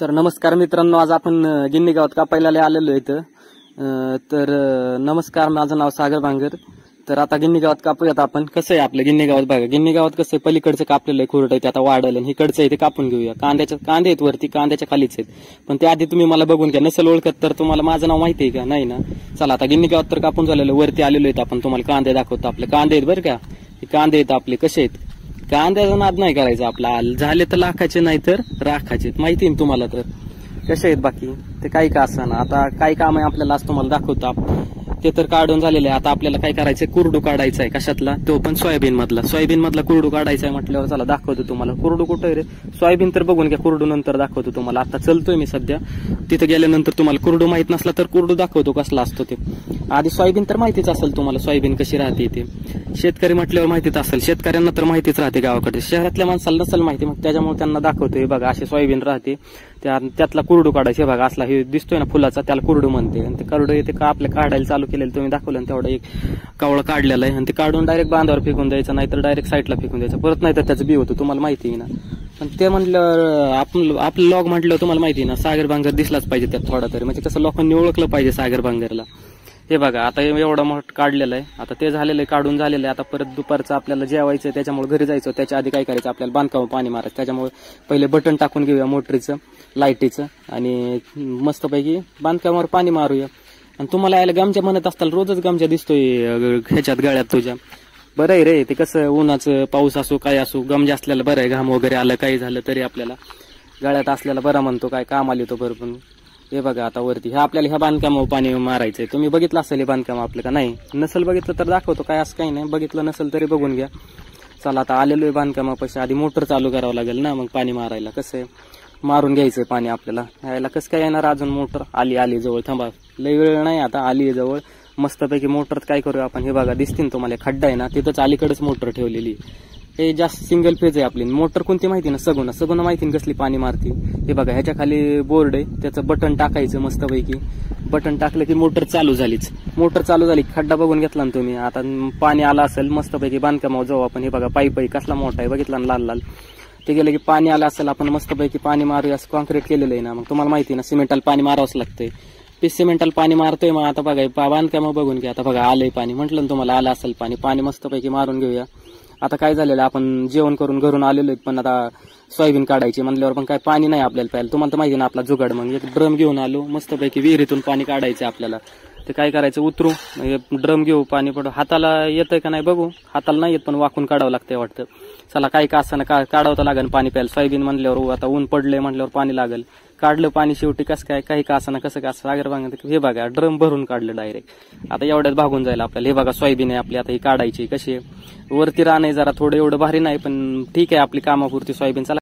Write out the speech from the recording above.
तर नमस्कार मित्रांनो, आज आपण गिन्नी गावात कापायला आलेलो इथं. नमस्कार, माझं नाव सागर भांगर. तर आता गिन्नी गावात कापूयात आपण. कसं आहे आपलं गिन्नी गावात बघा, गिन्नी गावात कसं पलीकडचं कापलेलं आहे, खुरट आहे ते आता वाढलं, आणि इकडचं आहे ते कापून घेऊया. कांदे आहेत वरती, कांद्याच्या खालीच आहेत, पण ते आधी तुम्ही मला बघून घ्या. नसेल ओळखत तर तुम्हाला माझं नाव माहिती आहे का? नाही ना? चला आता गिन्नी गावात तर कापून झालेलं, वरती आलेलो आहेत आपण. तुम्हाला कांदे दाखवतो. आपले कांदे आहेत बरं का, हे कांदे आहेत आपले. कसे आहेत? कांद्याचा नाद नाही करायचा आपला. झाले तर लाखाचे, नाही तर राखाचे. माहिती आहे तुम्हाला. तर कसे आहेत बाकी ते काही का असं ना. आता काही काम आहे आपल्याला, आज तुम्हाला दाखवतो. ते तर काढून झालेलं आहे. आता आपल्याला काय करायचंय, कुरडू काढायचा आहे. कशातला? तो पण सोयाबीन मधला कुरडू काढायचा आहे म्हटल्यावर चला दाखवतो तुम्हाला. कुरडू कुठं रे? सोयाबीन तर बघून घ्या, कुरडू नंतर दाखवतो तुम्हाला. आता चलतोय मी सध्या, तिथे गेल्यानंतर तुम्हाला कुरडू माहित नसला तर कुरडू दाखवतो कसला असतो ते. आधी सोयाबीन तर माहितीच असेल तुम्हाला, सोयाबीन कशी राहते ते. शेतकरी म्हटल्यावर माहितीच असेल, शेतकऱ्यांना तर माहितीच राहते गावाकडे. शहरातल्या माणसाला नसेल माहिती, मग त्याच्यामुळे त्यांना दाखवतोय. बघा असे सोयाबीन राहते, त्यातला कुरडू काढायचे. बघा असला हे दिसतोय ना फुलाचा, त्याला कुरडू म्हणते. आणि ते कुरडू येते का आपल्या काढायला चालू केलेलं तुम्ही दाखवलं, तेवढं एक कावळं काढलेलं आहे. आणि ते काढून डायरेक्ट बांधावर फेकून द्यायचं, नाहीतर डायरेक्ट साईडला फेकून द्यायचं. परत नाही तर त्याचं बी होतं, तुम्हाला माहिती आहे ना. पण ते म्हटलं आपलं लॉग म्हटलं तुम्हाला माहिती आहे ना, सागर भांगर दिसलाच पाहिजे त्यात थोडा तरी, म्हणजे कसं लोकांनी ओळखलं पाहिजे सागर भांगरला. हे बघा आता एवढं मोठं काढलेलं आहे. आता ते झालेलं आहे, काढून झालेलं आहे. आता परत दुपारचं आपल्याला जेवायचं, त्याच्यामुळे घरी जायचं. त्याच्या आधी काय करायचं, आपल्याला बांधकाम पाणी मारायचं. त्याच्यामुळे पहिले बटन टाकून घेऊया मोटरीचं, लाईटीचं, आणि मस्तपैकी बांधकामावर पाणी मारूया. आणि तुम्हाला यायला गमजा म्हणत असताल, रोजच गमजा दिसतोय ह्याच्यात गळ्यात तुझ्या. बरं आहे रे, ते कसं उन्हाचं पाऊस असो काय असो, गमजा असलेलं बरं आहे. घाम वगैरे आलं काही झालं तरी आपल्याला गळ्यात असलेला बरा म्हणतो, काय काम आली तो बरोबर. हे बघा आता वरती आपल्याला ह्या बांधकामावर पाणी मारायचंय. तुम्ही बघितलं असेल हे बांधकाम आपलं का नाही? नसेल बघितलं तर दाखवतो, काय असं काही नाही. बघितलं नसेल तरी बघून घ्या. चला आता आलेलो आहे बांधकामापाशी. आधी मोटर चालू करावं लागेल ना, मग पाणी मारायला. कसं आहे, मारून घ्यायचंय पाणी आपल्याला. यायला कसं काय येणार अजून मोटर? आली जवळ. थांबा, लई वेळ नाही, आता आली जवळ. मस्तपैकी मोटर काय करूया आपण, हे बघा दिसतील तुम्हाला खड्डा आहे ना, तिथंच अलीकडेच मोटर ठेवलेली. हे जास्त सिंगल फेज आहे आपली. मोटर कोणती माहिती ना? सगुना माहिती ना कसली पाणी मारती. हे बघा ह्याच्या खाली बोर्ड आहे, त्याचं बटन टाकायचं मस्तपैकी. बटन टाकलं की मोटर चालू झालीच. मोटर चालू झाली, खड्डा बघून घेतला ना तुम्ही. आता पाणी आलं असेल मस्तपैकी बांधकामावर जाऊ आपण. हे बघा पाईप कसला मोठा आहे बघितला ना, लाल ते गेलं की पाणी आलं असेल. आपण मस्तपैकी पाणी मारूया. असं कॉन्क्रीट केलेलं आहे ना, मग तुम्हाला माहिती ना सिमेंटाला पाणी मारावंच लागतंय. पीस सिमेंटाला पाणी मारतोय. मग आता बघा बांधकाम बघून घ्या. आता बघा आलंय पाणी, म्हटलं ना तुम्हाला आलं असेल पाणी मस्तपैकी मारून घेऊया. आता काय झालेलं, आपण जेवण करून घरून आलेलो आहे, पण आता सोयाबीन काढायची म्हणल्यावर पण काय पाणी नाही आपल्याला प्यायला. तुम्हाला तर माहिती ना आपला जुगाड. मग एक ड्रम घेऊन आलो, मस्तपैकी विहिरीतून पाणी काढायचं आपल्याला. ते काय करायचं, उतरू ड्रम घेऊ, पाणी पडू. हाताला येतंय का नाही बघू. हाताला नाही येत, पण वाकून काढावं लागतंय वाटतं. चला काही का असं ना, काढावं तर लागेल पाणी प्यायला. सोयाबीन म्हणल्यावर आता ऊन पडलंय म्हणल्यावर पाणी लागेल. काढलं पाणी शेवटी. कसं काय, काही का असं ना, कसं का सागर भांग. हे बघा ड्रम भरून काढलं डायरेक्ट. आता एवढ्यात भागून जाईल आपल्याला. हे बघा सोयाबीन आहे आपली, आता ही काढायची. कशी वरती राहणे जरा थोडं एवढं भारी नाही, पण ठीक आहे आपली कामापुरती सोयाबीन. चला